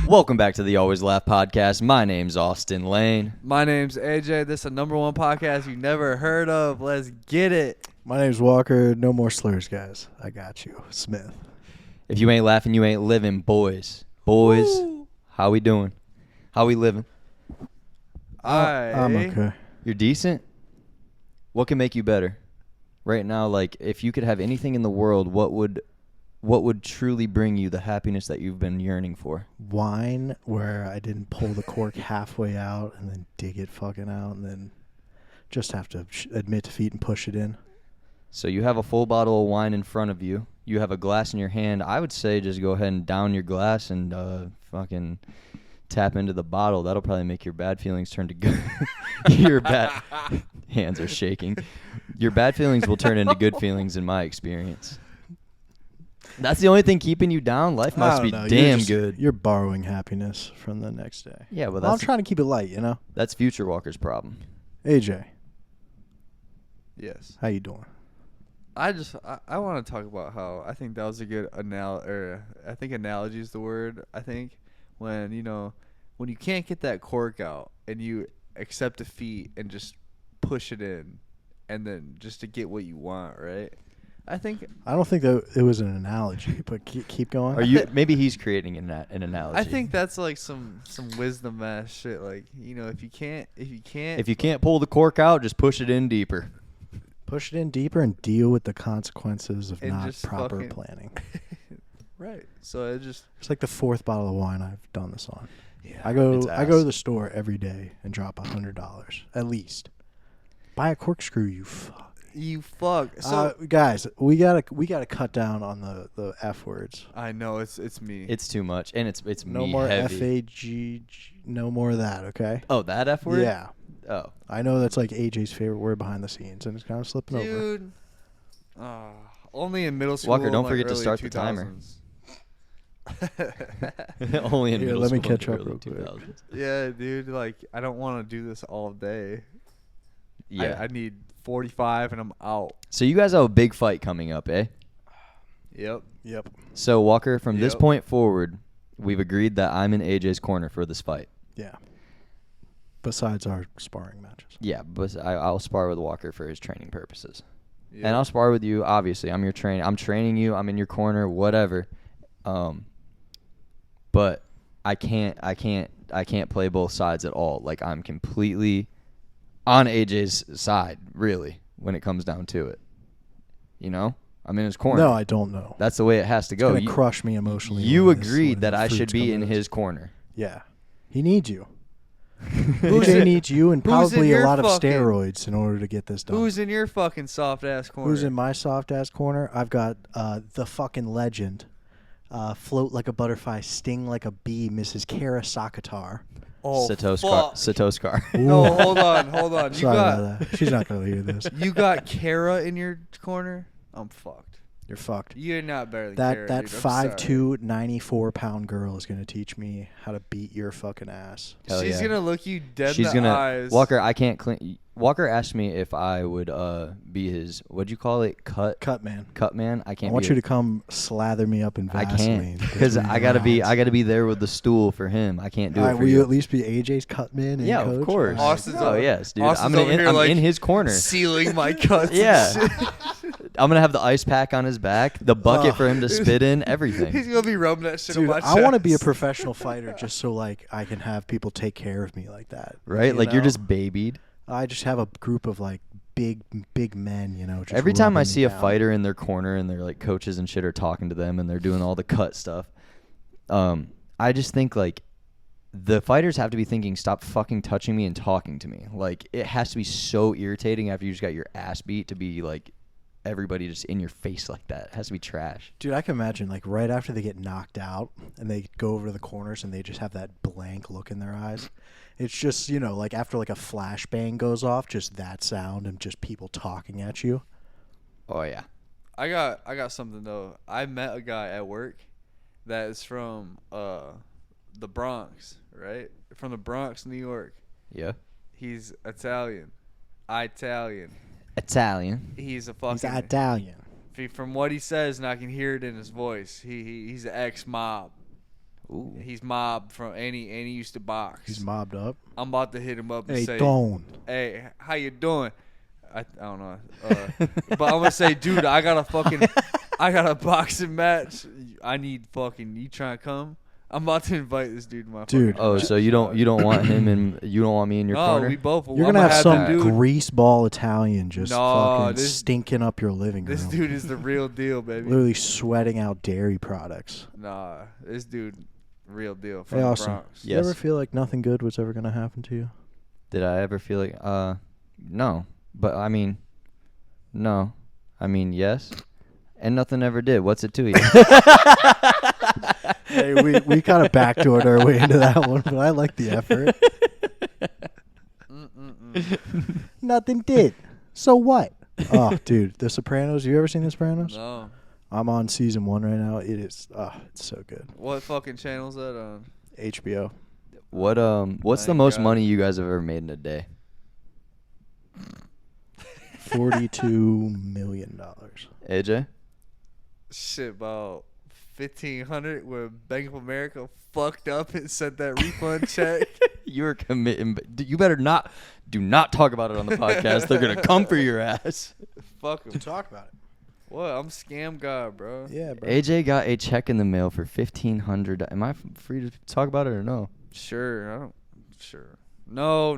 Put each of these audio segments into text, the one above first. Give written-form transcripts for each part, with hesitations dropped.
Welcome back to the Always Laugh podcast. My name's Austin Lane. My name's AJ. This is a #1 podcast you never heard of. Let's get it. My name's Walker. No more slurs, guys. I got you. Smith. If you ain't laughing, you ain't living, boys. Boys, Woo. how we doing? How we living? I'm okay. You're decent? What can make you better? Right now, like, if you could have anything in the world, what would truly bring you the happiness that you've been yearning for? Wine where I didn't pull the cork halfway out and then dig it fucking out and then just have to admit defeat and push it in. So you have a full bottle of wine in front of you. You have a glass in your hand. I would say just go ahead and down your glass and fucking tap into the bottle. That'll probably make your bad feelings turn to good. Your bad hands are shaking. Your bad feelings will turn into good feelings in my experience. That's the only thing keeping you down. Life must be damn good. You're borrowing happiness from the next day. Yeah, well, I'm trying to keep it light, you know? That's Future Walker's problem. AJ, Yes. how you doing? I want to talk about how I think that was a good I think analogy is the word. I think when you can't get that cork out and you accept defeat and just push it in and then just to get what you want, right? I don't think that it was an analogy, but keep going. Are you? Maybe he's creating an analogy. I think that's like some wisdom ass shit. Like, if you can't pull the cork out, just push it in deeper. Push it in deeper and deal with the consequences of And not just proper fucking- planning. Right. So it's like the fourth bottle of wine I've done this on. yeah. I go It's to the store every day and drop $100 at least. Buy a corkscrew, you fuck. You fuck. So Guys, we gotta cut down on the F words. I know it's me. It's too much, and it's No me more heavy. FAG. No more of that. Okay. Oh, that F word? Yeah. Oh. I know that's like AJ's favorite word behind the scenes, and it's kind of slipping over. Dude. Only in middle school. Walker, don't like forget to early start the timer. 2000s. Only in Here, middle let me school catch in up the early real quick. 2000s. Yeah, dude. Like, I don't want to do this all day. Yeah. I need 45 and I'm out. So you guys have a big fight coming up, eh? Yep. Yep. So Walker, from this Yep. point forward, we've agreed that I'm in AJ's corner for this fight. Yeah. Besides our sparring matches. Yeah, but I'll spar with Walker for his training purposes. Yep. And I'll spar with you. Obviously, I'm your trainer. I'm training you. I'm in your corner. Whatever. But I can't play both sides at all. Like, I'm completely on AJ's side, really, when it comes down to it. I'm in his corner. No, I don't know. That's the way it has to go. It's gonna crush me emotionally. You when this- agreed when that the I should fruits be come in to his this. corner. Yeah. He needs you. Who's AJ in- needs you and who's in probably a your lot of fucking- steroids in order to get this done. Who's in your fucking soft ass corner? Who's in my soft ass corner? I've got the fucking legend, float like a butterfly, sting like a bee, Mrs. Kara Sakatar. Oh, Satoskar. fuck. Satoskar. No, hold on. Sorry about that. She's not gonna hear this. You got Kara in your corner? I'm fucked. You're fucked. You're not better than Kara, That dude. I'm sorry. 5'2", 94-pound girl is gonna teach me how to beat your fucking ass. Hell She's yeah. gonna look you dead She's in the gonna eyes. Walker. I can't clean. Walker asked me if I would be his. What'd you call it? Cut Man. man. I can't. I want you to come slather me up in I Vaseline. can't because between I your gotta be. eyes. I gotta be there with the stool for him. I can't do All it right, for will you. you at least be AJ's cut man? And Yeah, coach? of course. All right. Austin's Oh over- yes, dude. Austin's I'm over here, like, in his corner. sealing my cuts. Yeah. And shit. I'm gonna have the ice pack on his back, the bucket for him to spit in, He's everything. gonna be rubbing that shit on Dude, my I want to be a chest. professional fighter just so like I can have people take care of me like that. Right? you Like you're know? just babied. I just have a group of like big men, Just Every time I rubbing see me a down. fighter in their corner and their like coaches and shit are talking to them and they're doing all the cut stuff, I just think like the fighters have to be thinking, stop fucking touching me and talking to me. Like it has to be so irritating after you just got your ass beat to be like everybody just in your face like that. It has to be trash. Dude, I can imagine like right after they get knocked out and they go over to the corners and they just have that blank look in their eyes. It's just, like after like a flashbang goes off, just that sound and just people talking at you. Oh yeah. I got something though. I met a guy at work that is from the Bronx, right? From the Bronx, New York. Yeah. He's Italian. Italian. He's He's a fucking. He's Italian. From what he says, and I can hear it in his voice. He's an ex-mob. Ooh. He's mobbed from and he used to box. He's mobbed up. I'm about to hit him up and Hey, say, Dtay.known. "Hey, how you doing?" I don't know, but I'm gonna say, dude, I got a boxing match. I need fucking. You trying to come? I'm about to invite this dude to my Dude. fucking Oh, match. so you don't want him and you don't want me in your No, corner? we both. You're I'm gonna have some that dude. grease ball Italian just No, fucking this- stinking up your living room. This dude is the real deal, baby. Literally sweating out dairy products. Nah, this dude, real deal from Hey, the Austin. Bronx. You ever feel like nothing good was ever gonna happen to you? Did I ever feel like no. But I mean no. I mean yes. And nothing ever did. What's it to you? Hey, we kind of backdoored our way into that one, but I like the effort. Nothing did. So what? Oh, dude, The Sopranos. You ever seen The Sopranos? No. I'm on season 1 right now. It is. It's so good. What fucking channel's that on? HBO. What's the Thank most God. money you guys have ever made in a day? $42 million. AJ? Shit, about 1,500 when Bank of America fucked up and sent that refund check. You're committing. You better not. Do not talk about it on the podcast. They're gonna come for your ass. Fuck 'em. Talk about it. What? I'm scam god, bro. Yeah, bro. AJ got a check in the mail for $1,500. Am I free to talk about it or no? Sure, I don't. Sure. No.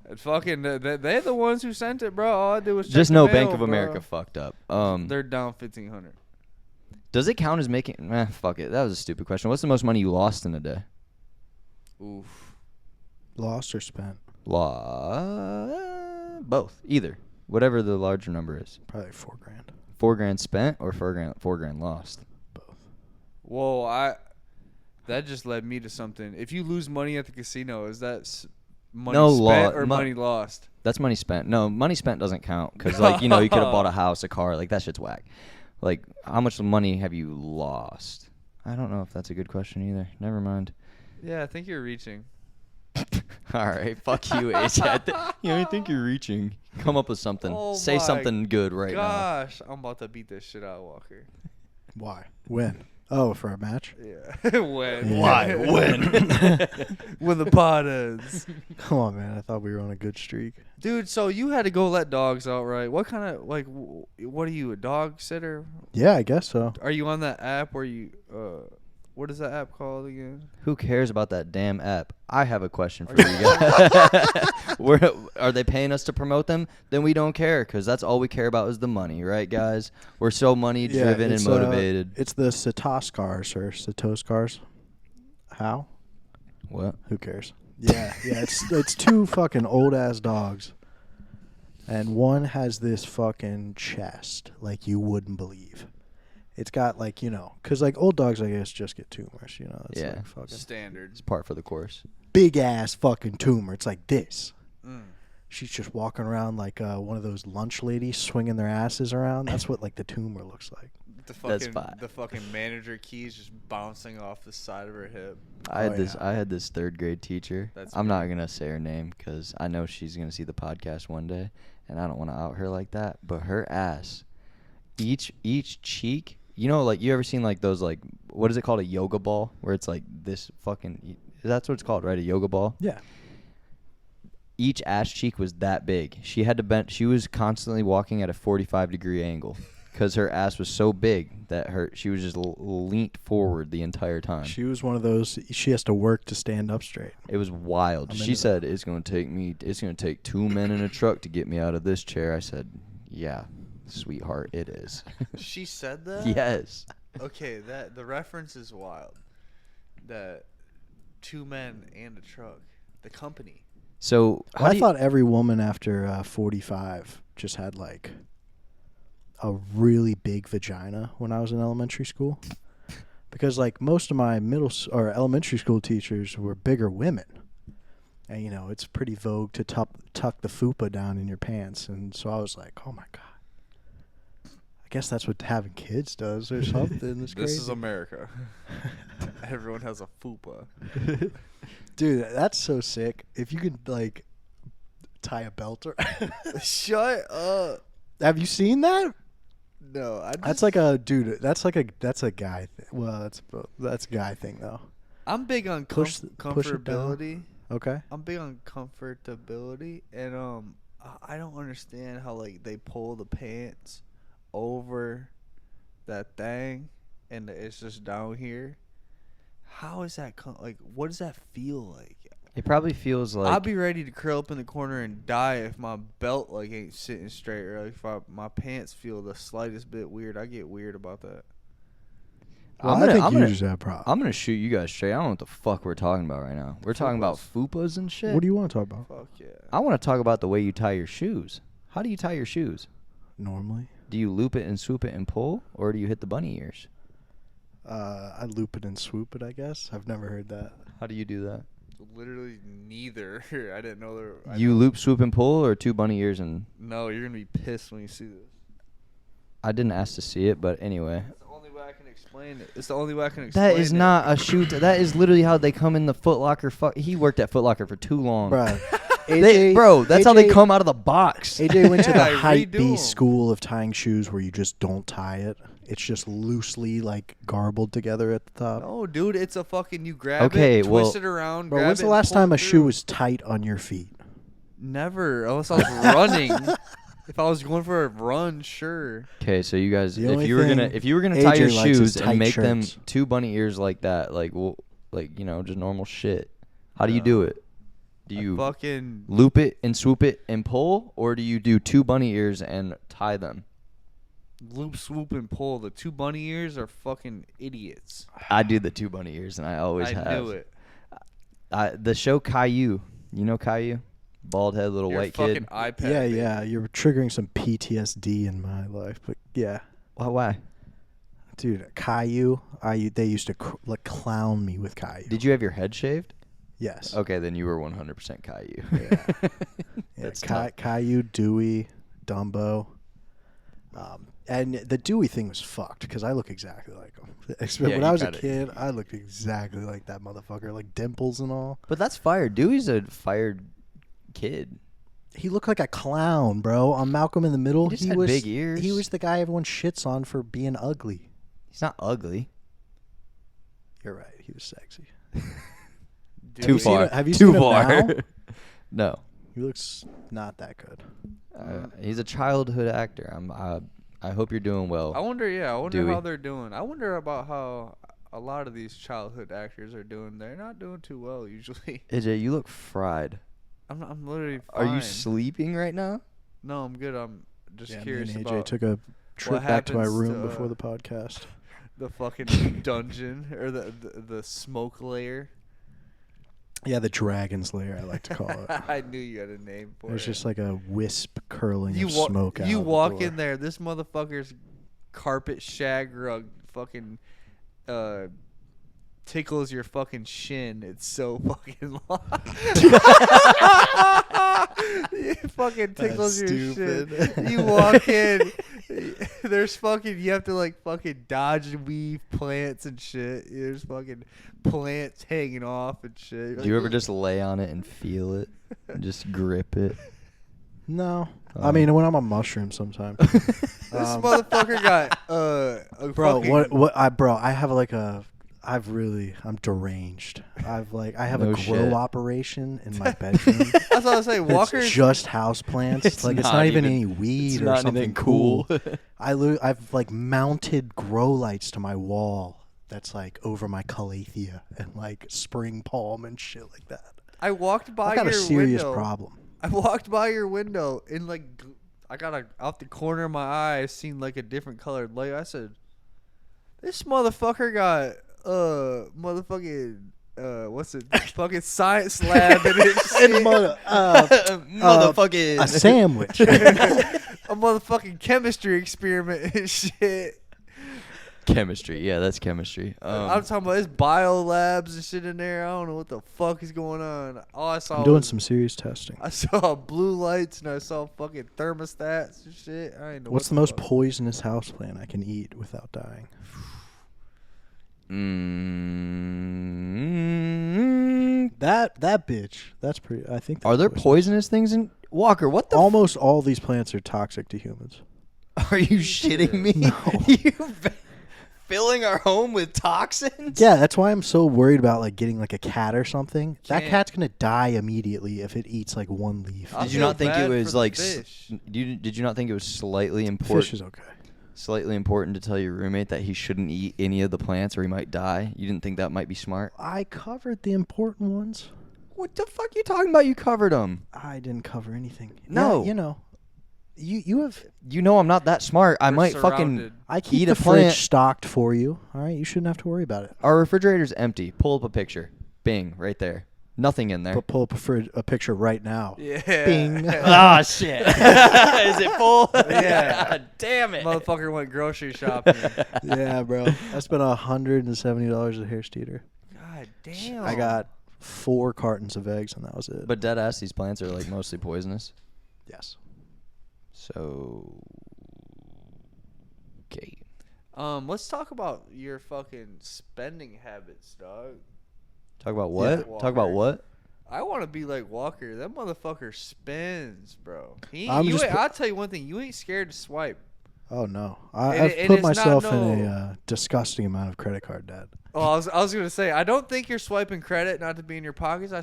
And fucking, they're the ones who sent it, bro. All I did was check Just the know mail, Bank of bro. America fucked up. They're down 1,500. Does it count as making? Fuck it. That was a stupid question. What's the most money you lost in a day? Oof. Lost or spent? Both. Either. Whatever the larger number is. Probably $4 grand. $4,000 spent or $4,000 lost. Both. Whoa, that just led me to something. If you lose money at the casino, is that money spent or money lost? That's money spent. No, money spent doesn't count because, like, you know, you could have bought a house, a car. Like, that shit's whack. Like, how much money have you lost? I don't know if that's a good question either. Never mind. Yeah, I think you're reaching. All right, fuck you, AJ. I think you're reaching. Come up with something. Oh Say my something good right now. Gosh, I'm about to beat this shit out of Walker. Why? When? Oh, for a match? Yeah. When? Why? When? When the pod ends. Come on, man. I thought we were on a good streak. Dude, so you had to go let dogs out, right? What kind of, like, what are you, a dog sitter? Yeah, I guess so. Are you on that app where you, what is that app called again? Who cares about that damn app? I have a question for you guys. Are they paying us to promote them? Then we don't care because that's all we care about is the money, right, guys? We're so money-driven and it's, motivated. It's the Satoskars or Satoskars. How? What? Who cares? Yeah, it's two fucking old-ass dogs. And one has this fucking chest like you wouldn't believe. It's got, like, you know, because, like, old dogs, I guess, just get tumors, you know. It's Yeah. like fucking Standard. It's part for the course. big-ass fucking tumor. It's like this. Mm. She's just walking around like one of those lunch ladies swinging their asses around. That's what, like, the tumor looks like. That's fine. The fucking manager keys just bouncing off the side of her hip. I had Oh, this. yeah. I had this third grade teacher. That's I'm not gonna say her name because I know she's gonna see the podcast one day, and I don't want to out her like that. But her ass, each cheek. You know, like, you ever seen, like, those, like, what is it called, a yoga ball, where it's like this fucking. That's what it's called, right? A yoga ball. Yeah. Each ass cheek was that big. She had to bend. She was constantly walking at a 45-degree angle because her ass was so big that she was just leant forward the entire time. She was one of those, she has to work to stand up straight. It was wild. I'm She into said, it's going to take 2 men in a truck to get me out of this chair. I said, yeah, sweetheart, it is. She said that? Yes. Okay, the reference is wild. That 2 men and a truck. The company. So I thought every woman after 45 just had, like, a really big vagina when I was in elementary school. Because, like, most of my elementary school teachers were bigger women. And, you know, it's pretty vogue to tuck the fupa down in your pants. And so I was like, oh, my God. I guess that's what having kids does or something. It's This crazy. is America. Everyone has a fupa. Dude, that's so sick. If you could, like, tie a belt around. Shut up. Have you seen that? No, That's like a dude. That's a guy. Well, that's a guy thing though. I'm big on Push it down. comfortability. Okay. I'm big on comfortability, and I don't understand how like they pull the pants over that thing, and it's just down here. How is that? Like, what does that feel like? It probably feels like I'll be ready to curl up in the corner and die if my belt like ain't sitting straight, or like, if my pants feel the slightest bit weird. I get weird about that. Well, I think you just have problems. I'm gonna shoot you guys straight. I don't know what the fuck we're talking about right now. We're talking about fupas and shit. What do you want to talk about? Fuck yeah. I want to talk about the way you tie your shoes. How do you tie your shoes? Normally, Do you loop it and swoop it and pull, or do you hit the bunny ears? I loop it and swoop it. I guess I've never heard that. How do you do that? Literally neither. I didn't know there. You loop, swoop, and pull, or two bunny ears and... No, you're gonna be pissed when you see this. I didn't ask to see it, but anyway. It's the only way I can explain it. It's the only way I can explain it. That is not a shoe. That is literally how they come in the Foot Locker. He worked at Foot Locker for too long. Bro, That's how they come out of the box. AJ went to the Yeah, hype redo B 'em. school of tying shoes where you just don't tie it. It's just loosely like garbled together at the top. No, dude, it's a fucking. You grab Okay, it, well- twist it around. Bro, grab when's it the and last pull time it a shoe through. was tight on your feet? Never, unless I was running. If I was going for a run, sure. Okay, so you guys, The if only you were gonna tie AJ your likes is shoes tight and make them shirts. two bunny ears like that, like just normal shit. How do you No. do it? Do I you fucking loop it and swoop it and pull, or do you do two bunny ears and tie them? loop, swoop, and pull. The two bunny ears are fucking idiots. I do the two bunny ears, and I always have. I knew it. The show Caillou, you know Caillou, bald head little You're white a fucking kid. iPad. Yeah, baby. yeah. You're triggering some PTSD in my life, but yeah, Why? dude, Caillou. They used to clown me with Caillou. Did you have your head shaved? Yes. Okay, then you were 100% Caillou. Yeah. Yeah, That's tough. Caillou, Dewey, Dumbo. And the Dewey thing was fucked because I look exactly like him. Yeah, When you I was a kinda- kid, I looked exactly like that motherfucker, like dimples and all. But that's fired. Dewey's a fired kid. He looked like a clown, bro. On Malcolm in the Middle, He just had was big ears. He was the guy everyone shits on for being ugly. He's not ugly. You're right. He was sexy. Dude, Too you seen far. it- have you Too seen him far. now? No. He looks not that good. He's a childhood actor. I hope you're doing well. I wonder Dewey. how they're doing. I wonder about how a lot of these childhood actors are doing. They're not doing too well usually. AJ, you look fried. I'm literally Are fine. you sleeping right now? No, I'm good. I'm just Yeah, curious me and AJ about took a trip back to my happens room to, before the podcast. the fucking dungeon or the smoke layer. Yeah, the dragon's lair, I like to call it. I knew you had a name for There's it. just like a wisp curling you of wa- smoke out. You the walk door. in there, this motherfucker's carpet shag rug fucking tickles your fucking shin. It's so fucking long. It fucking tickles That's your stupid. shin. You walk in, there's fucking, you have to like fucking dodge and weave plants and shit. There's fucking plants hanging off and shit. Do you ever just lay on it and feel it? Just grip it? No. Oh. I mean, when I'm on mushrooms sometimes. This motherfucker got a Bro, fucking, I have like I'm deranged. I have No a grow shit. operation in my bedroom. That's what I was saying. Walker's It's just house plants. It's Like it's not not even even- any weed it's or not something anything cool. cool. I've like mounted grow lights to my wall that's like over my calathea and like spring palm and shit like that. I walked by I've got your a serious window. problem. I walked by your window and like I got out the corner of my eye, I seen like a different colored light. I said, "This motherfucker got motherfucking what's it? Fucking science lab in it. And shit. Motherfucking a sandwich. A motherfucking chemistry experiment and shit." chemistry. Yeah, that's chemistry. I'm talking about there's bio labs and shit in there. I don't know what the fuck is going on. All I saw I'm doing was some serious testing. I saw blue lights and I saw fucking thermostats and shit. I ain't know What's what the most fuck. poisonous houseplant I can eat without dying? That bitch. That's pretty. I think. Are they're there poisonous things in Walker? What the? Almost all these plants are toxic to humans. Are you shitting me? No. You've been filling our home with toxins? Yeah, that's why I'm so worried about like getting like a cat or something. That Can't. cat's gonna die immediately if it eats like one leaf. I Did you feel not think bad it for was the like? fish. Did you not think it was slightly Fish important? is okay. Slightly important to tell your roommate that he shouldn't eat any of the plants or he might die. You didn't think that might be smart? I covered the important ones. What the fuck you talking about? You covered them. I didn't cover anything. No. Yeah, you know, you have. You know I'm not that smart. I We're might surrounded. I keep Eat the a fridge plant. stocked for you. All right, you shouldn't have to worry about it. Our refrigerator's empty. Pull up a picture. Bing, right there. Nothing in there. But pull up a picture right now. Yeah. Bing. Ah, shit. Is it full? Yeah. Damn it. Motherfucker went grocery shopping. Yeah, bro. I spent $170 at Harris Teeter. God damn. I got 4 cartons of eggs, and that was it. But dead ass, these plants are like mostly poisonous. yes. So, okay. Let's talk about your fucking spending habits, dog. Talk about what? Yeah. Talk about what? I want to be like Walker. That motherfucker spends, bro. I'm I'll tell you one thing. You ain't scared to swipe. Oh no, And I've it- and put it's not myself in no- a disgusting amount of credit card debt. Oh, I was gonna say. I don't think you're swiping credit, not to be in your pockets.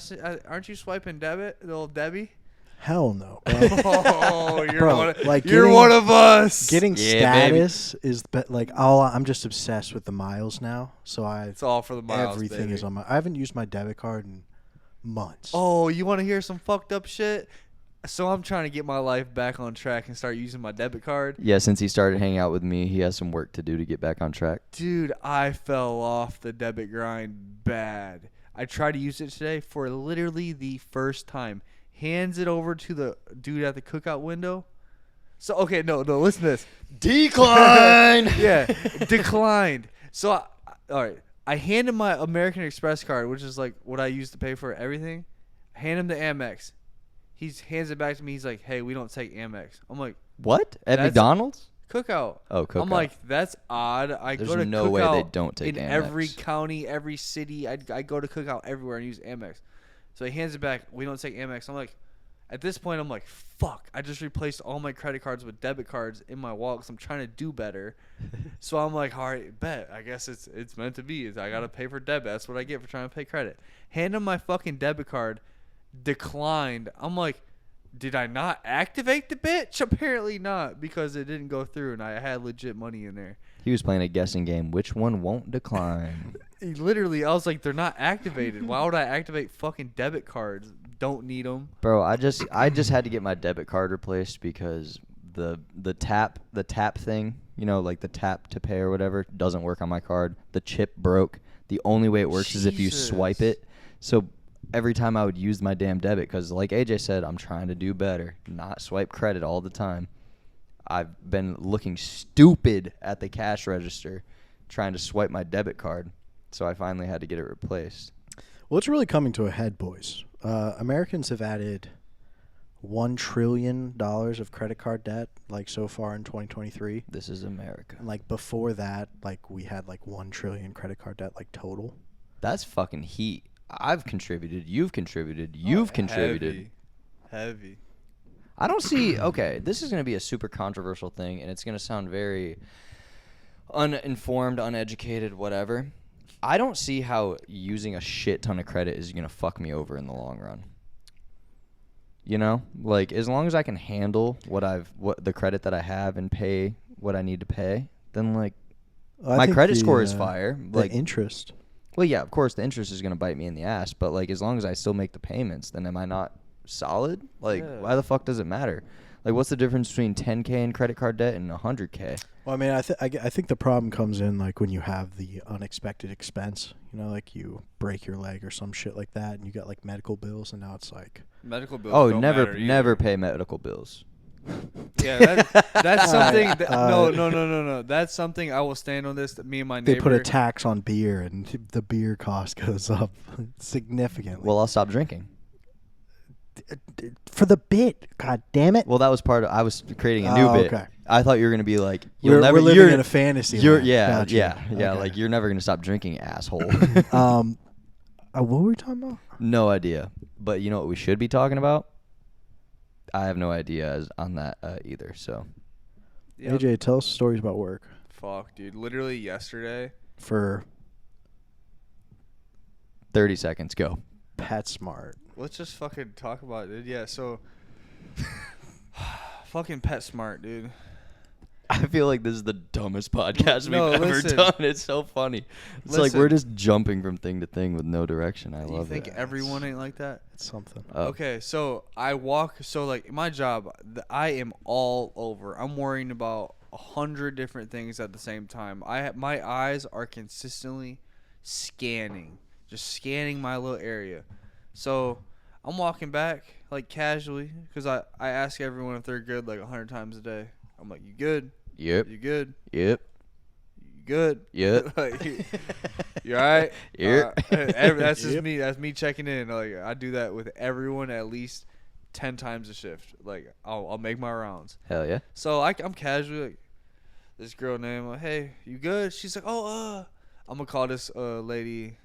Aren't you swiping debit, little Debbie? Hell no, bro. Oh, you're Bro, one. Of, like you're getting- one of us. Getting Yeah, baby. status is like I'm just obsessed with the miles now. So It's all for the miles. everything baby. is on my. I haven't used my debit card in months. Oh, you want to hear some fucked up shit? So I'm trying to get my life back on track and start using my debit card. Yeah, since he started hanging out with me, he has some work to do to get back on track. Dude, I fell off the debit grind bad. I tried to use it today for literally the first time. Hands it over to the dude at the cookout window. So, okay, no, listen to this. Decline! Yeah, declined. So, all right, I handed my American Express card, which is like what I use to pay for everything. Hand him the Amex. He hands it back to me. He's like, "Hey, we don't take Amex." I'm like, What? At That's- McDonald's? "Cookout." Oh, Cookout. I'm like, "That's odd." I There's go to no way Cookout they don't take in every Amex. county, every city. I go to Cookout everywhere and use Amex. So he hands it back. We don't take Amex. I'm like, at this point, I'm like, fuck. I just replaced all my credit cards with debit cards in my wallet because I'm trying to do better. So I'm like, all right, bet. I guess it's meant to be. I gotta pay for debit. That's what I get for trying to pay credit. Hand him my fucking debit card. Declined. I'm like, did I not activate the bitch? Apparently not, because it didn't go through and I had legit money in there. He was playing a guessing game. Which one won't decline? Literally, I was like, they're not activated. Why would I activate fucking debit cards? Don't need them. Bro, I just had to get my debit card replaced because the tap thing, you know, like the tap to pay or whatever, doesn't work on my card. The chip broke. The only way it works is if you swipe Jesus. it. So every time I would use my damn debit, because like AJ said, I'm trying to do better, not swipe credit all the time. I've been looking stupid at the cash register trying to swipe my debit card. So I finally had to get it replaced. Well, it's really coming to a head, boys. Americans have added $1 trillion of credit card debt, like so far in 2023. This is America. And like before that, like we had like 1 trillion credit card debt, like total. That's fucking heat. I've contributed. You've contributed. You've contributed. Heavy. I don't see. Okay, this is going to be a super controversial thing, and it's going to sound very uninformed, uneducated, whatever. I don't see how using a shit ton of credit is going to fuck me over in the long run. You know, like as long as I can handle what the credit that I have and pay what I need to pay, then like I my think credit score is fire. The Like interest. well, yeah, of course the interest is going to bite me in the ass, but like as long as I still make the payments, then am I not solid? Like Yeah. why the fuck does it matter? Like what's the difference between 10K in credit card debt and 100K? Well, I mean, I think the problem comes in like when you have the unexpected expense. You know, like you break your leg or some shit like that, and you got like medical bills, and now it's like. Medical bills. Oh, don't never matter never either. pay medical bills. Yeah, that's something. Uh, No. That's something I will stand on this. That me and my neighbor. They put a tax on beer, and the beer cost goes up significantly. Well, I'll stop drinking. For the bit, god damn it! Well, that was part of. I was creating a new Oh, bit. okay. I thought you were gonna be like, we're living you're- in a fantasy. You're land. yeah, Gotcha. yeah. Okay. Like you're never gonna stop drinking, asshole. What were we talking about? No idea. But you know what we should be talking about? I have no idea on that either. So Yeah. AJ, tell us stories about work. Fuck, dude. Literally yesterday. For 30 seconds. Go. PetSmart. Let's just fucking talk about it. Yeah, so. Fucking PetSmart, dude. I feel like this is the dumbest podcast No, we've ever listen. done. It's so funny. It's like we're just jumping from thing to thing with no direction. I Do love you think it. everyone ain't like that? It's something. Oh. Okay, so I walk. So like my job, I am all over. I'm worrying about 100 different things at the same time. My eyes are consistently scanning, just scanning my little area. So I'm walking back like casually because I ask everyone if they're good like 100 times a day. I'm like, you good? Yep. You good? Yep. You good? Yep. Like, you all right? Yep. That's just Yep. me. That's me checking in. Like I do that with everyone at least 10 times a shift. Like I'll make my rounds. Hell yeah. So I'm casually like this girl named like, hey, you good? She's like, oh, I'm gonna call this lady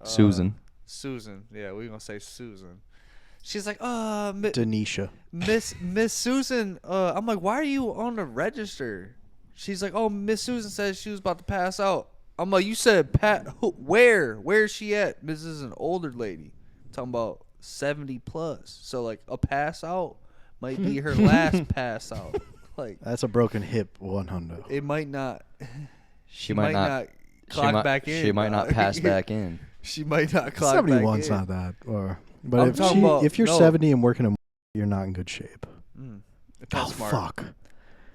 Susan. Susan. Yeah, we're gonna say Susan. She's like, Denisha. Miss Susan. I'm like, why are you on the register? She's like, oh, Miss Susan said she was about to pass out. I'm like, you said where? Where's she at? This is an older lady. Talking about 70 plus. So like a pass out might be her last pass out. Like That's a broken hip, 100. it might not. She might not clock back in. She might not dog. pass back in. She might not clock back in. 71's not that. But I'm talking about- if you're no. 70 and working in, you're not in good shape. PetSmart. Fuck.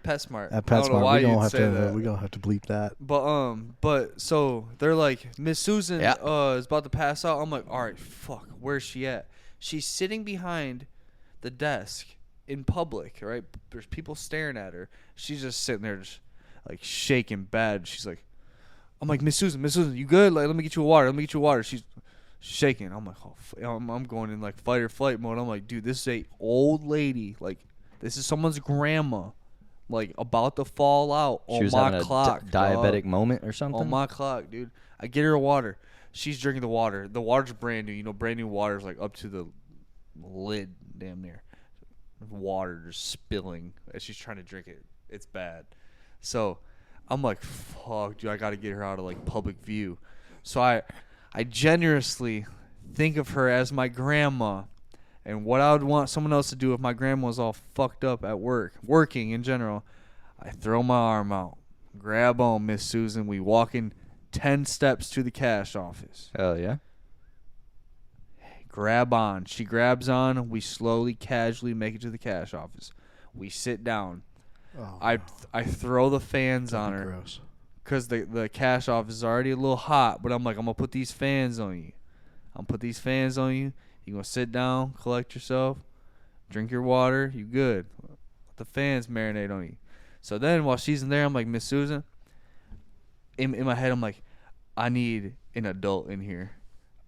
PetSmart. At I don't know PetSmart, why we gonna you'd have say to that. we gonna have to bleep that. But so they're like, Miss Susan Yeah. is about to pass out. I'm like, all right, fuck, where's she at? She's sitting behind the desk in public, right? There's people staring at her. She's just sitting there, just like shaking bad. She's like, I'm like, Miss Susan, you good? Like, let me get you a water. She's shaking. I'm like, I'm going in like fight or flight mode. I'm like, dude, this is a old lady. Like, this is someone's grandma. Like, about to fall out She on was my having a clock. diabetic dog. moment or something. On my clock, dude. I get her a water. She's drinking the water. The water's brand new. You know, brand new water is like up to the lid, damn near. Water just spilling as she's trying to drink it. It's bad. So I'm like, fuck, dude, I got to get her out of like public view. So I generously think of her as my grandma. And what I would want someone else to do if my grandma was all fucked up at working in general, I throw my arm out, grab on Miss Susan. We walk in 10 steps to the cash office. Hell yeah. Grab on. She grabs on. We slowly, casually make it to the cash office. We sit down. Oh, I throw the fans on her gross. because the cash office is already a little hot. But I'm like, I'm going to put these fans on you. You're going to sit down, collect yourself, drink your water. You good. Let the fans marinate on you. So then while she's in there, I'm like, Miss Susan, in my head, I'm like, I need an adult in here.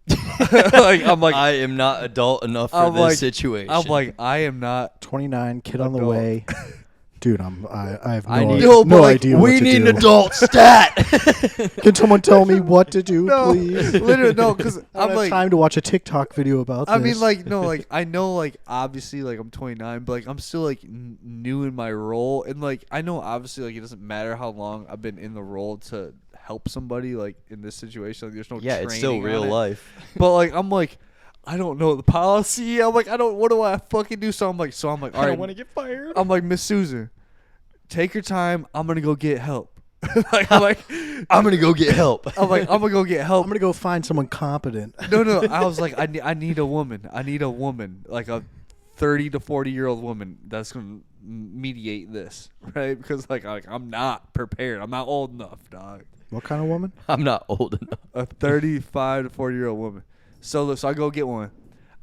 I'm like, I am not adult enough for I'm this like- situation. I'm like, I am not. 29, kid on the Adult. way. Dude, I have I no, need- no idea what we to need do. an adult stat. Can someone tell me what to do, please? Literally, no, because I don't I'm have like, time to watch a TikTok video about I this. mean, like, no, like, I know, like, obviously, like, I'm 29, but, like, I'm still, like, new in my role. And, like, I know, obviously, like, it doesn't matter how long I've been in the role to help somebody, like, in this situation. Like, there's no Yeah, it's still training real on it. life. But, like, I'm like, I don't know the policy. I'm like, what do I fucking do? So I'm like, all right. to get fired. I'm like, Miss Susan, take your time. I'm going to go get help. I'm like, I'm gonna go get help. I'm like, I'm going to go get help. I'm gonna go find someone competent. No. I was like, I need a woman. I need a woman, like a 30 to 40-year-old woman that's going to mediate this, right? Because like I'm not prepared. I'm not old enough, dog. What kind of woman? I'm not old enough. A 35 to 40-year-old woman. So I go get one.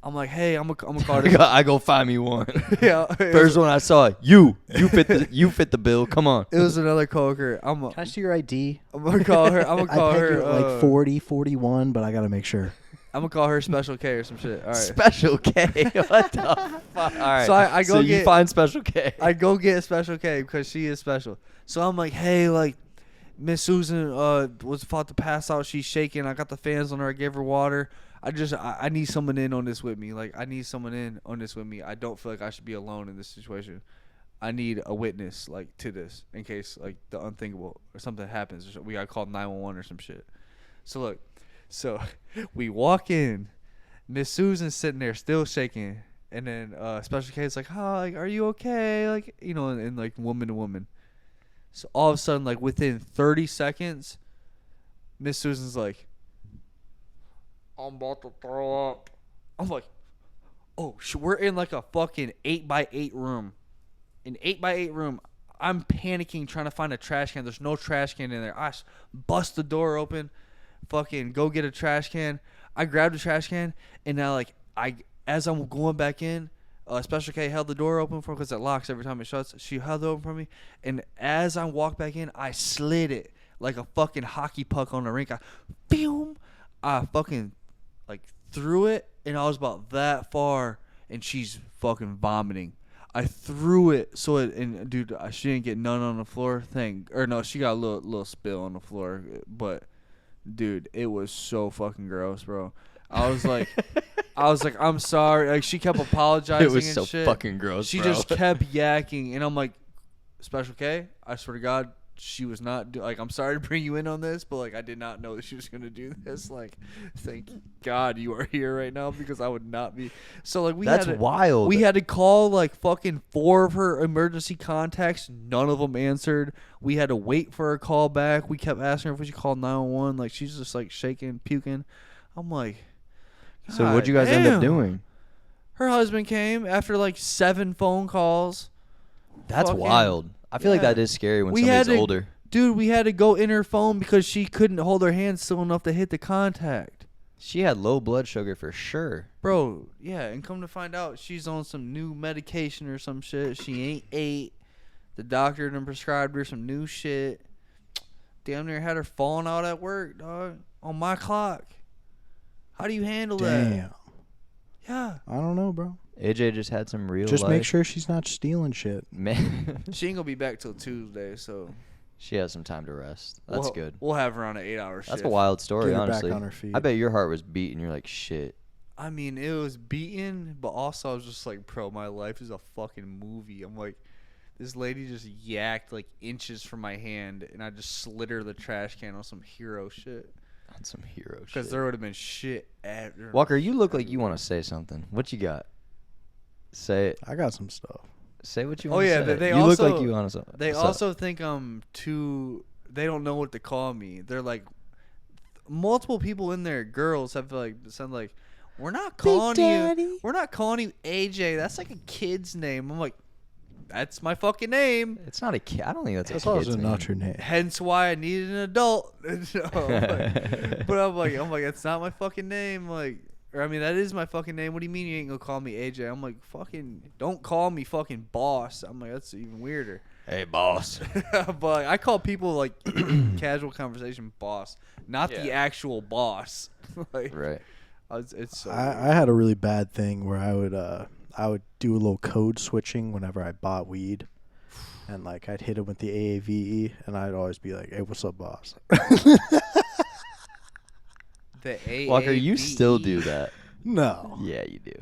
I'm like, hey, I'm gonna call this. I go find me one. Yeah, First one I saw, you fit the bill. Come on. it was another coworker. Can I see your ID? I'm gonna call her. I'm gonna I call pegged her you at like 40, 41, but I gotta make sure. I'm gonna call her Special K or some shit. All right. Special K. What the fuck? All right. So I go so get. you find Special K. I go get Special K because she is special. So I'm like, hey, like, Miss Susan was about to pass out. She's shaking. I got the fans on her. I gave her water. I need someone in on this with me. Like, I need someone in on this with me. I don't feel like I should be alone in this situation. I need a witness like to this in case like the unthinkable or something happens. We got to call 911 or some shit. So look, so we walk in, Miss Susan's sitting there still shaking, and then Special K is like, "Hi, like, are you okay?" Like, you know, and like woman to woman. So all of a sudden, like within 30 seconds, Miss Susan's like, "I'm about to throw up." I'm like, "Oh, we're in like a fucking 8x8 room." An 8x8 room. I'm panicking trying to find a trash can. There's no trash can in there. I bust the door open, fucking go get a trash can. I grabbed a trash can, and now like as I'm going back in, Special K held the door open for me because it locks every time it shuts. She held it open for me, and as I walked back in, I slid it like a fucking hockey puck on the rink. I fucking like threw it, and I was about that far, and she's fucking vomiting. I threw it so it, and dude, she didn't get none on the floor. She got a little spill on the floor, but dude, it was so fucking gross, bro. I was like, I'm sorry. Like she kept apologizing. It was and so shit. fucking gross. She bro. just kept yakking, and I'm like, Special K, I swear to God, she was not like, I'm sorry to bring you in on this, but like I did not know that she was gonna do this. Like, thank God you are here right now because I would not be. So like That's wild. We had to call like fucking 4 of her emergency contacts. None of them answered. We had to wait for her call back. We kept asking her if we should call 911. Like she's just like shaking, puking. I'm like, So what'd you guys end up damn. doing? Her husband came after like 7 phone calls. That's Fucking- wild. I feel like yeah. that is scary when We had somebody's to- older. Dude, we had to go in her phone because she couldn't hold her hand still enough to hit the contact. She had low blood sugar for sure. Bro, yeah, and come to find out, she's on some new medication or some shit. She ain't ate. The doctor done prescribed her some new shit. Damn near had her falling out at work, dog. On my clock. How do you handle that? Damn. Yeah. I don't know, bro. AJ just had some real Just life. make sure she's not stealing shit. Man, She ain't gonna be back till Tuesday, so she has some time to rest. That's good. We'll have her on an 8-hour shift. That's a wild story, Get her honestly. back on her feet. I bet your heart was beating. You're like, shit. I mean, it was beaten, but also I was just like, bro, my life is a fucking movie. I'm like, this lady just yacked like inches from my hand, and I just slid her the trash can on some hero shit. On some hero shit. Because there would have been shit at her. Walker, you look like you want to say something. What you got? Say it. I got some stuff. Say what you Oh, want to yeah, say. they you look also- like you want to say. They What's up? also think I'm too. They don't know what to call me. They're like, multiple people in there, girls have like sound like, we're not calling you. We're not calling you AJ. That's like a kid's name. I'm like, that's my fucking name. It's not a kid. I don't think that's That's a kid's also name. not your name. Hence why I needed an adult. So, like, but I'm like, that's not my fucking name. Like, or I mean, that is my fucking name. What do you mean you ain't gonna call me AJ? I'm like, fucking, don't call me fucking boss. I'm like, that's even weirder. Hey, boss. But like, I call people like casual conversation boss, not the Yeah. actual boss. Like, Right. it's so I had a really bad thing where I would do a little code switching whenever I bought weed, and like I'd hit him with the AAVE, and I'd always be like, "Hey, what's up, boss?" the AAVE. Walker, you still do that. No. Yeah, you do.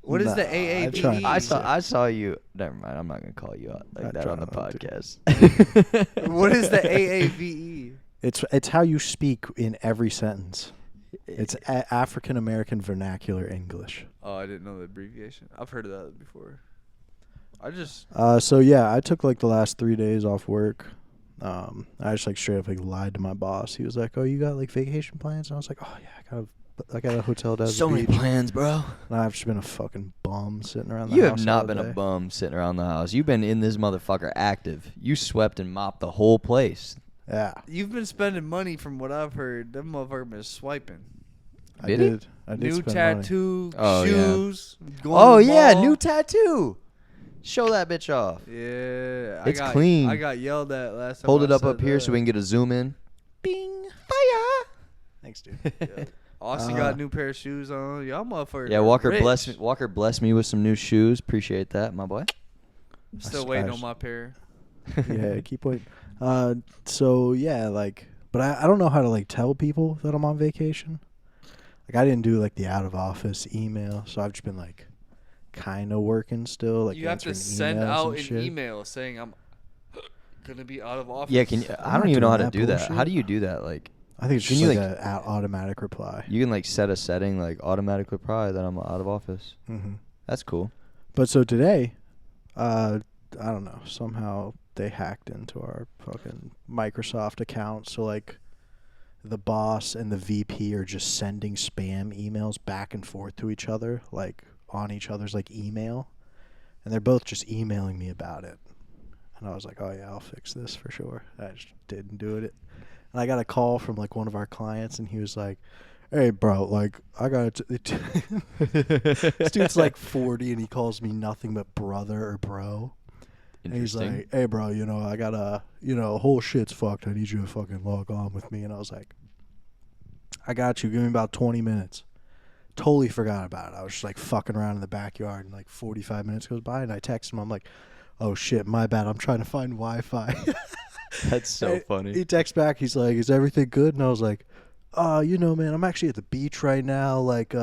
What is Nah, the I try AAVE? not I saw you. Never mind. I'm not gonna call you out like I that try on the not to. podcast. What is the AAVE? It's how you speak in every sentence. It's African American vernacular English. Oh, I didn't know the abbreviation. I've heard of that before. I just So yeah, I took like the last 3 days off work. I just like straight up like lied to my boss. He was like, "Oh, you got like vacation plans?" And I was like, "Oh yeah, I got a hotel down at So the many beach." plans, bro. And I've just been a fucking bum sitting around the You house. have not all been a day. bum sitting around the house. You've been in this motherfucker active. You swept and mopped the whole place. Yeah, you've been spending money from what I've heard. Them motherfucker been swiping. I Did he? did. I did New spend tattoo, Oh, yeah. shoes. Going Oh to the yeah, mall. new tattoo. Show that bitch off. Yeah, It's clean. I got yelled at last time. Hold I it up said here so we that. can get a zoom in. Bing. Fire. Thanks, dude. Yeah. Austin got a new pair of shoes on. Y'all motherfuckers. Yeah, are Walker rich. blessed me. Walker blessed me with some new shoes. Appreciate that, my boy. Still I waiting s- on my pair. Yeah, keep waiting. So yeah, like, but I don't know how to like tell people that I'm on vacation. Like, I didn't do like the out of office email, so I've just been like kind of working still. Like you have to answering send emails out and an shit. email saying I'm gonna be out of office. Yeah, I don't not even know how doing to that do that. How bullshit. do you do that? Like, I think it's Can just you, like like- a automatic reply. you can like set a setting like automatic reply that I'm out of office. Mm-hmm. That's cool. But so today, I don't know. Somehow they hacked into our fucking Microsoft account. So like, the boss and the VP are just sending spam emails back and forth to each other, like on each other's like email, and they're both just emailing me about it. And I was like, oh yeah, I'll fix this for sure. I just didn't do it. And I got a call from like one of our clients, and he was like, hey bro, like I got this dude's like 40 and he calls me nothing but brother or bro. And he's Interesting. like, hey bro, I gotta, whole shit's fucked. I need you to fucking log on with me. And I was like, I got you. Give me about 20 minutes. Totally forgot about it. I was just like fucking around in the backyard, and like 45 minutes goes by, and I text him. I'm like, oh shit, my bad. I'm trying to find Wi-Fi. That's so And funny. He texts back. He's like, is everything good? And I was like, man, I'm actually at the beach right now. Like,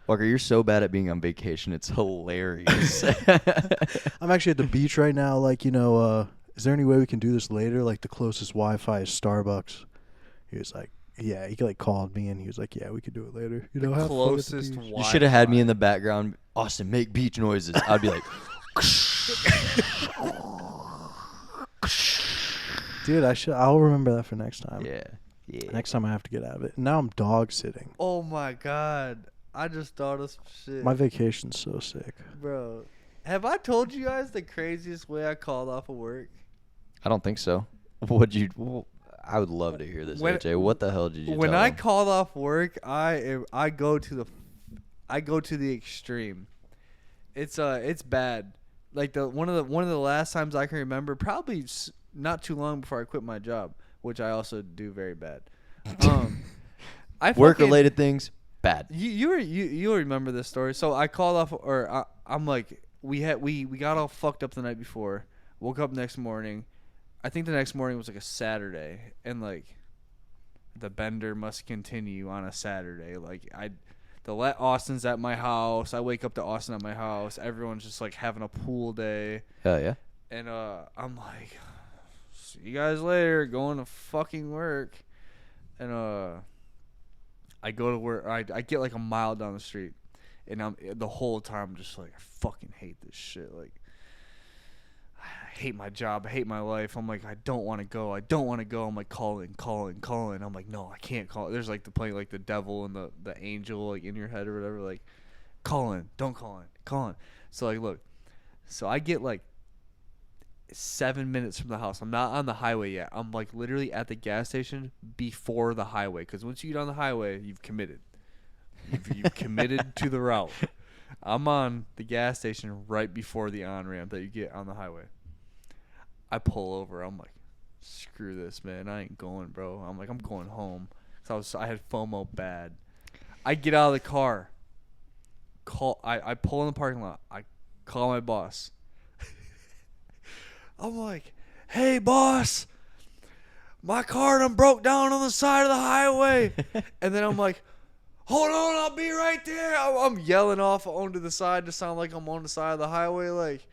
Walker, you're so bad at being on vacation. It's hilarious. I'm actually at the beach right now. Like, is there any way we can do this later? Like, the closest Wi-Fi is Starbucks. He was like, yeah. He like called me and he was like, yeah, we could do it later. The have fun at the closest beach. Wi-Fi. You should have had me in the background. Austin, make beach noises. I'd be like, Dude, I'll remember that for next time. yeah. Next time I have to get out of it. Now I'm dog sitting. Oh my god. I just thought of some shit. My vacation's so sick. Bro. Have I told you guys the craziest way I called off of work? I don't think so. Well, I would love to hear this, AJ. What the hell did you When tell I him? called off work, I go to the extreme. It's bad. Like one of the last times I can remember, probably not too long before I quit my job, which I also do very bad. Work-related things, bad. You'll remember this story. So I called off, or I'm like, we got all fucked up the night before. Woke up next morning. I think the next morning was like a Saturday, and like the bender must continue on a Saturday. Like Austin's at my house. I wake up to Austin at my house. Everyone's just like having a pool day, Hell yeah. and I'm like, see you guys later. Going to fucking work, and I go to work. I get like a mile down the street, and I'm the whole time just like, I fucking hate this shit. Like, I hate my job. I hate my life. I'm like, I don't want to go. I don't want to go. I'm like, calling. I'm like, no, I can't call. There's like playing like the devil and the angel like in your head or whatever. Like, calling, don't call in. So like, look. So I get like 7 minutes from the house. I'm not on the highway yet. I'm like literally at the gas station before the highway. Because once you get on the highway, you've committed. You've committed to the route. I'm on the gas station right before the on-ramp that you get on the highway. I pull over. I'm like, screw this, man. I ain't going, bro. I'm like, I'm going home. So I had FOMO bad. I get out of the car. I pull in the parking lot. I call my boss. I'm like, hey, boss. My car done broke down on the side of the highway. And then I'm like, hold on, I'll be right there. I'm yelling off onto the side to sound like I'm on the side of the highway. Like,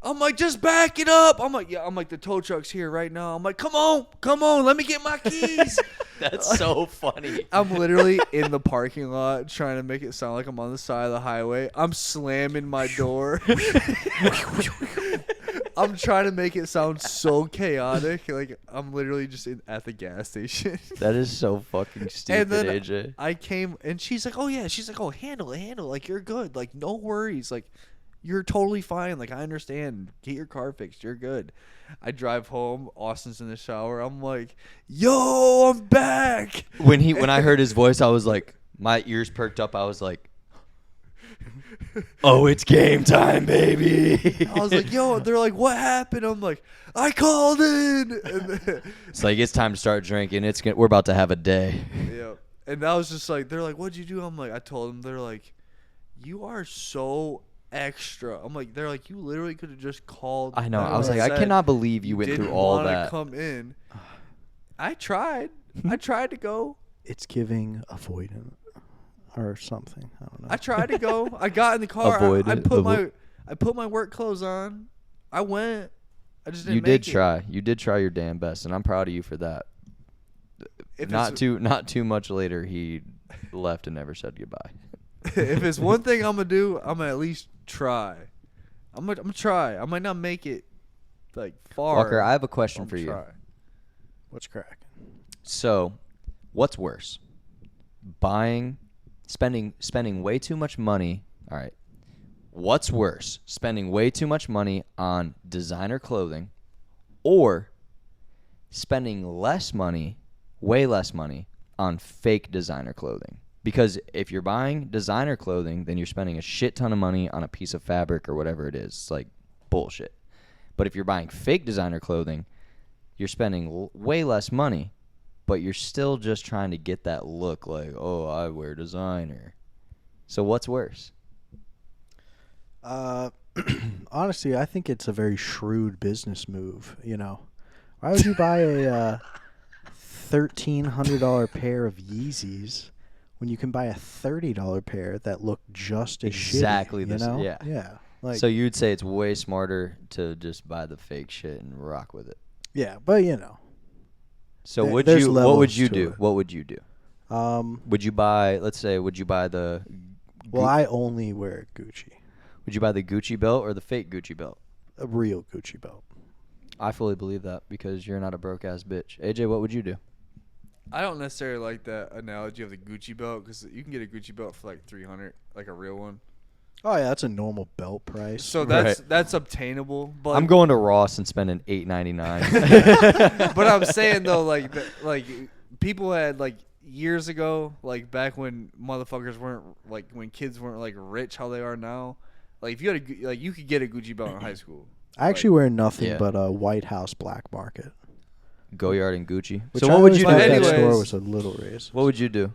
I'm like, just back it up. I'm like, yeah. I'm like, the tow truck's here right now. I'm like, come on, let me get my keys. That's so funny. I'm literally in the parking lot trying to make it sound like I'm on the side of the highway. I'm slamming my door. I'm trying to make it sound so chaotic. Like, I'm literally just at the gas station. That is so fucking stupid, And then AJ. I came, and she's like, oh, yeah. She's like, oh, handle it. Like, you're good. Like, no worries. Like, you're totally fine. Like, I understand. Get your car fixed. You're good. I drive home. Austin's in the shower. I'm like, yo, I'm back. When I heard his voice, I was like, my ears perked up. I was like, oh, it's game time, baby. I was like, yo, they're like, what happened? I'm like, I called in. And then, It's like, it's time to start drinking. We're about to have a day. yeah. And I was just like, they're like, what'd you do? I'm like, I told them, they're like, you are so extra. I'm like, they're like, you literally could have just called. I know. them I was and like, I said cannot believe you went through didn't all wanna that. come in. I tried. I tried to go. It's giving avoidant. or something. I don't know. I tried to go. I got in the car. Avoid I it. put my work clothes on. I went. I just didn't You make did try. You did try your damn best, and I'm proud of you for that. If Not too much later, he left and never said goodbye. If it's one thing I'm gonna do, I'm gonna at least try. I'm gonna try. I might not make it like far. Walker, I have a question for you. Try. What's cracking? So, what's worse? Spending way too much money. All right. What's worse? Spending way too much money on designer clothing or spending way less money on fake designer clothing? Because if you're buying designer clothing, then you're spending a shit ton of money on a piece of fabric or whatever it is. It's like bullshit. But if you're buying fake designer clothing, you're spending way less money, but you're still just trying to get that look like, oh, I wear designer. So what's worse? Honestly, I think it's a very shrewd business move. Why would you buy a $1,300 pair of Yeezys when you can buy a $30 pair that look just as Exactly shitty? the same. Yeah. Yeah. Like, So you'd say it's way smarter to just buy the fake shit and rock with it. yeah, but So there's what would you levels to do? it. What would you do? Would you buy the well, I only wear Gucci, would you buy the Gucci belt or the fake Gucci belt? a real Gucci belt. I fully believe that because you're not a broke ass bitch. AJ, what would you do? I don't necessarily like that analogy of the Gucci belt because you can get a Gucci belt for like $300, like a real one. Oh yeah, that's a normal belt price. So that's obtainable. But I'm going to Ross and spending $8.99. But I'm saying though, like people had like years ago, like back when motherfuckers weren't like when kids weren't like rich how they are now. Like if you had you could get a Gucci belt in high school. I actually wear nothing Yeah. but a White House black market. Goyard and Gucci. Which So I what would always you thought do? that Anyways, store was a little racist. What would you do?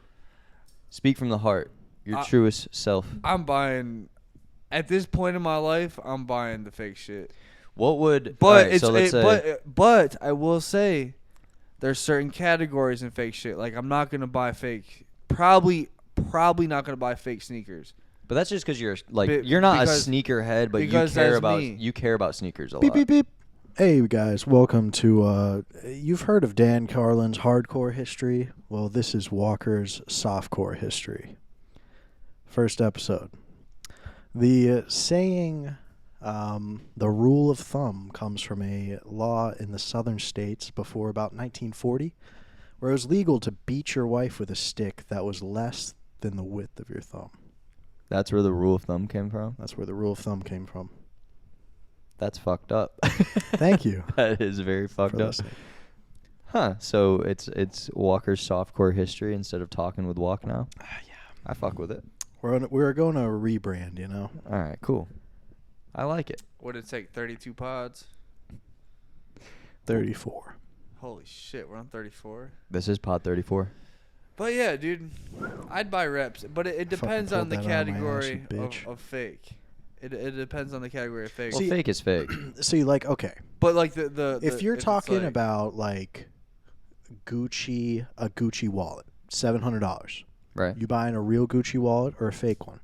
Speak from the heart. Your truest self. I'm buying. At this point in my life, I'm buying the fake shit. What would? But alright, it's so let's say, but I will say, there's certain categories in fake shit. Like I'm not gonna buy fake. Probably not gonna buy fake sneakers. but that's just because you're Be- you're not a because- sneakerhead, but because that's me. you care about sneakers a Beep lot. beep beep. Hey guys, welcome to. You've heard of Dan Carlin's hardcore history? Well, this is Walker's softcore history. First episode. The saying, the rule of thumb, comes from a law in the southern states before about 1940, where it was legal to beat your wife with a stick that was less than the width of your thumb. That's where the rule of thumb came from. That's where the rule of thumb came from. That's fucked up. Thank you That is very fucked for up. listening. Huh? So it's Walker's softcore history instead of talking with Walk now. Yeah. I fuck with it. We're going to rebrand, All right, cool. I like it. What did it take? 32 pods. 34. Holy shit, we're on 34. This is Pod 34. But yeah, dude, I'd buy reps, but it depends Fucking on the pulled that out of my ass, category you bitch. of fake. It depends on the category of fake. Well, See- fake is fake. See, like, okay, But like if you're it's talking like- about like a Gucci wallet, $700. Right. You buying a real Gucci wallet or a fake one?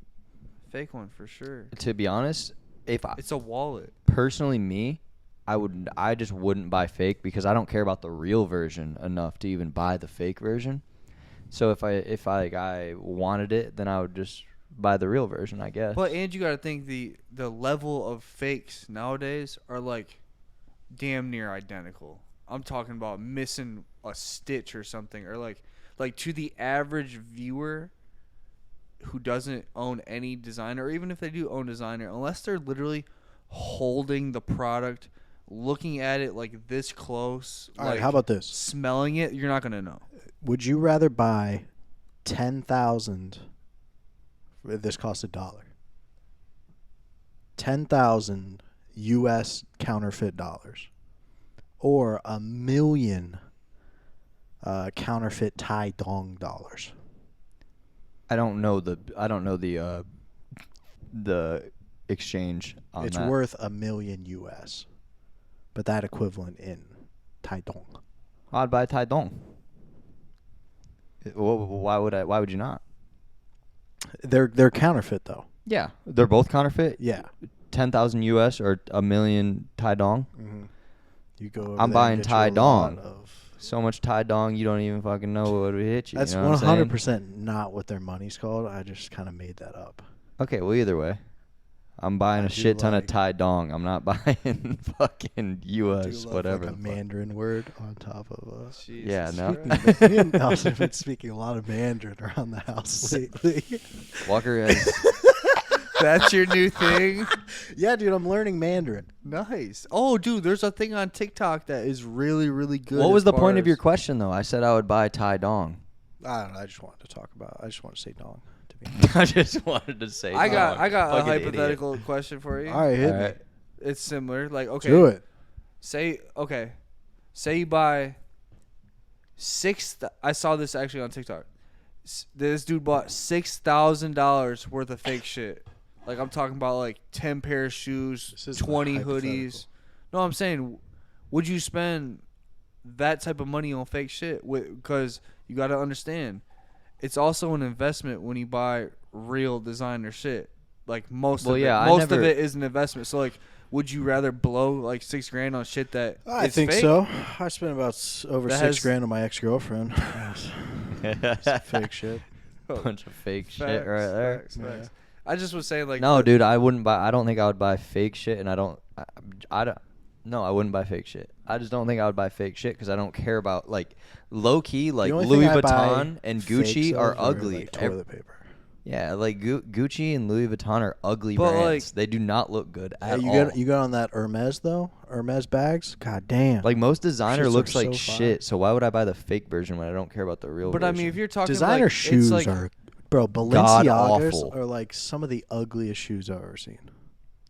fake one for sure. To be honest, if I It's a wallet. personally I just wouldn't buy fake because I don't care about the real version enough to even buy the fake version. So if I wanted it, then I would just buy the real version, I guess. But and you got to think the level of fakes nowadays are like damn near identical. I'm talking about missing a stitch or something, or like to the average viewer who doesn't own any designer, or even if they do own designer, unless they're literally holding the product, looking at it like this close, All like right, how about this? smelling it, you're not gonna know. Would you rather buy 10,000? This costs $1. 10,000 U.S. counterfeit dollars, or 1 million counterfeit Dtay.known dollars. I don't know the exchange on It's that. worth 1 million U.S., but that equivalent in Dtay.known. I'd buy Dong. Why would you not? They're counterfeit though. Yeah, they're both counterfeit. Yeah. 10,000 US or a million Thai dong. Mm-hmm. You go. Over I'm there buying and get Thai you a lot dong. of- So much Thai dong, you don't even fucking know what would hit you. That's you know what I'm saying? 100% not what their money's called. I just kind of made that up. Okay, well, either way. I'm buying I a do shit ton like- of Thai dong. I'm not buying fucking Do you US, love, whatever. Like a Mandarin word on top of us. Jesus Yeah, no. Christ. Me and Nelson have been speaking a lot of Mandarin around the house lately. Walker has. That's your new thing? Yeah, dude, I'm learning Mandarin. Nice. Oh, dude, there's a thing on TikTok that is really, really good. What was as the far point of your as- question, though? I said I would buy Thai dong. I don't know. I just wanted to say dong. To be I just wanted to say I got dong. a Fucking idiot. hypothetical question for you. all right, hit All me. right. It's similar. Like, okay. Do it. Say you buy I saw this actually on TikTok. This dude bought $6,000 worth of fake shit. Like, I'm talking about like 10 pair of shoes, This is 20 my hoodies. hypothetical. No, I'm saying, would you spend that type of money on fake shit? Because you got to understand, it's also an investment when you buy real designer shit. Like most Well, of yeah, it, I most never- of it is an investment. So like, would you rather blow like $6,000 on shit that I is think fake? so. I spent about over That $6,000 on my ex-girlfriend. Fake shit. Bunch of fake shit Facts, right there. facts, facts. I just was saying like No, dude, I wouldn't buy. I don't think I would buy fake shit, and I don't. No, I wouldn't buy fake shit. I just don't think I would buy fake shit because I don't care about like low key like The only Louis thing I buy Vuitton and fakes Gucci are of ugly. Like toilet paper. Yeah, like Gucci and Louis Vuitton are ugly But, brands. like- They do not look good Yeah, at you all. got on that Hermes though. Hermes bags. God damn. Like most designer Shits looks are like so shit. So why would I buy the fake version when I don't care about the real But version? I mean, if you're talking designer like, shoes it's like, are, bro. God Balenciagas awful. are like some of the ugliest shoes I've ever seen.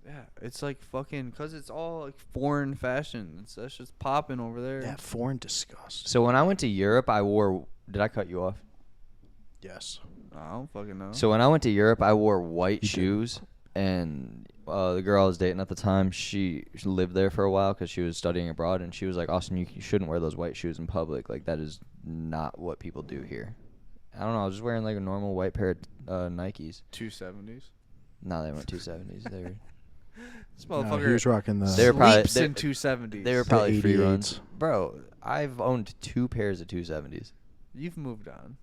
yeah, it's like fucking because it's all like foreign fashion. That's just popping over there. Yeah, foreign disgust. So when I went to Europe, I wore. Did I cut you off? Yes. I don't fucking know. So when I went to Europe, I wore white You did. shoes, and the girl I was dating at the time, she lived there for a while because she was studying abroad, and she was like, "Austin, you shouldn't wear those white shoes in public. Like that is not what people do here." I don't know. I was just wearing like a normal white pair of Nikes. 270s. No, they weren't 270s. They were This No, motherfucker he was rocking the. They were probably- sleeps in 270s. they were probably free 88s. runs, bro. I've owned 2 pairs of 270s. You've moved on.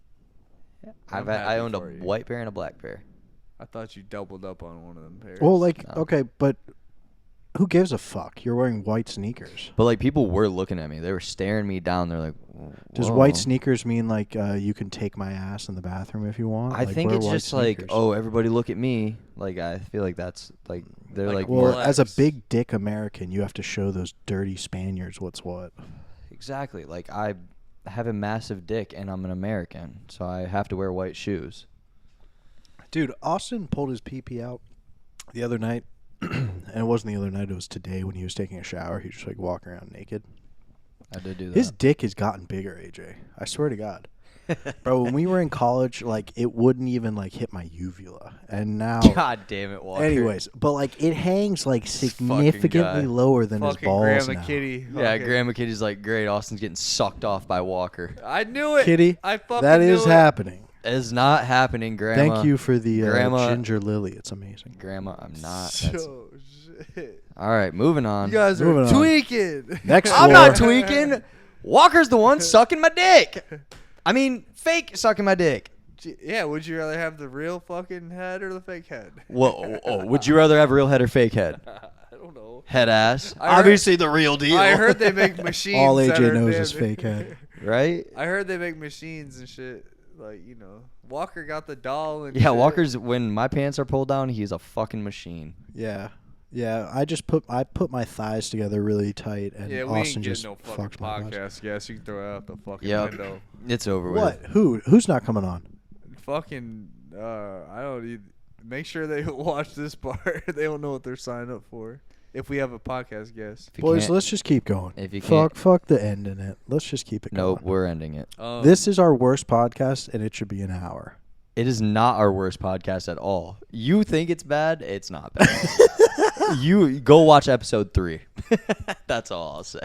I happy owned a for you. white pair and a black pair. I thought you doubled up on one of them pairs. Well, like No. okay, but who gives a fuck? You're wearing white sneakers. But like people were looking at me. They were staring me down. They're like, Does "Whoa." white sneakers mean like you can take my ass in the bathroom if you want? I Like, think wear it's white just like, sneakers. oh, everybody look at me. Like I feel like that's like they're like, Well, more as a relax. big dick American, you have to show those dirty Spaniards what's what. exactly like I have a massive dick and I'm an American, so I have to wear white shoes. Dude, Austin pulled his pee out the other night, and it wasn't the other night. It was today when he was taking a shower. He was just like walking around naked. I did do that. His dick has gotten bigger, AJ. I swear to God. Bro, when we were in college, like it wouldn't even like hit my uvula, and now. God damn it, Walker. Anyways, but like it hangs like fucking significantly guy. lower than his fucking balls Grandma now. Kitty. Yeah, Okay. Grandma Kitty's like, great. Austin's getting sucked off by Walker. I knew it. Kitty, I fucking that knew is it. happening. It's not happening, Grandma. Thank you for the Grandma- ginger lily. It's amazing. Grandma. I'm not. That's... So, shit. All right, moving on. You guys are Moving on. tweaking. Next I'm floor. not tweaking. Walker's the one sucking my dick. I mean, fake sucking my dick. Yeah, would you rather have the real fucking head or the fake head? Whoa, would you rather have real head or fake head? I don't know. Head ass. I heard- Obviously the real deal. I heard they make machines. All that AJ are knows damn- is fake head. right? I heard they make machines and shit. Like, you know, Walker got the doll and Yeah, shit. Walker's when my pants are pulled down, he's a fucking machine. Yeah. Yeah, I put my thighs together really tight, and Yeah, we Austin ain't just getting no fucking fucked my thighs. podcast. Yes, you can throw it out the fucking Yep. window. It's over What? with. Who's not coming on? Fucking, I don't need. Make sure they watch this part. They don't know what they're signing up for. If we have a podcast guest. If you Boys, can't- let's just keep going. if you Fuck the end in it. Let's just keep it Nope, going. we're ending it. This is our worst podcast, and it should be an hour. It is not our worst podcast at all. You think it's bad? It's not bad. You go watch episode 3. That's all I'll say.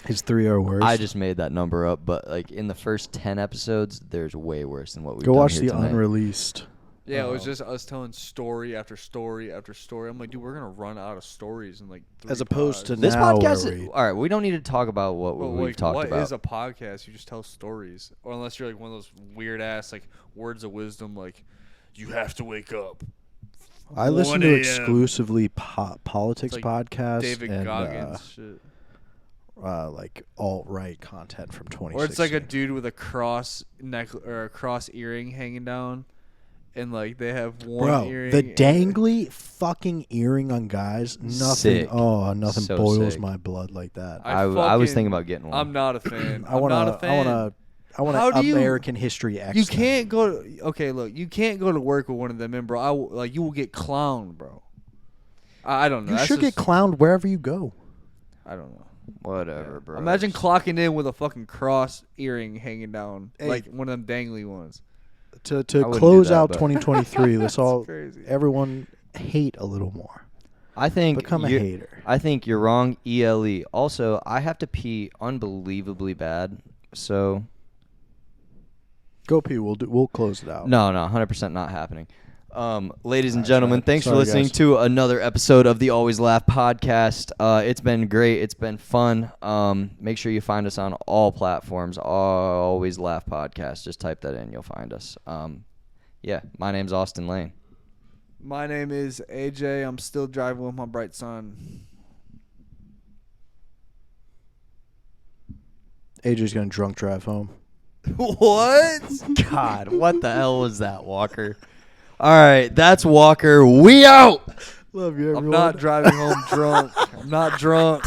Is 3 our worst? I just made that number up, but like in the first 10 episodes, there's way worse than what we've go done watch here the tonight. unreleased. Yeah, it was just us telling story after story after story. I'm like, dude, we're gonna run out of stories in like 3 As opposed to pods. This now podcast. where we- All right, we don't need to talk about what Well, we've like, talked what about. is a podcast? You just tell stories, or unless you're like one of those weird ass like words of wisdom, like you have to wake up. I listen 1 to a.m. exclusively politics It's podcasts David and Goggins shit. like alt-right content from 2016. Or it's like a dude with a cross neck or a cross earring hanging down, and like they have one earring. The dangly fucking earring on guys, nothing. Sick. Oh, nothing So boils sick. my blood like that. I was fucking- thinking about getting one. I'm not a fan. I want I'm not a fan. I want How do you- American history X. You can't go. Okay, look, you can't go to work with one of them in, bro. Like you will get clowned, bro. I don't know. You That's should get just- clowned wherever you go. I don't know. Whatever, bro. Imagine clocking in with a fucking cross earring hanging down, Hey. like one of them dangly ones. To wouldn't do close that, out but- 2023, let's all crazy. everyone hate a little more. I think Become a you- hater. I think you're wrong. ELE. Also, I have to pee unbelievably bad. So Go pee. We'll close it out. no, 100% not happening. Ladies and Alright, gentlemen, sorry. thanks for Sorry, listening guys. to another episode of the Always Laugh podcast. It's been great. It's been fun. Make sure you find us on all platforms. Always Laugh podcast. Just type that in. You'll find us. Yeah, my name's Austin Lane. My name is AJ. I'm still driving with my bright son. AJ's gonna drunk drive home. What? God, what the hell was that, Walker? All right, that's Walker. We out. Love you, everyone. I'm not driving home drunk. I'm not drunk.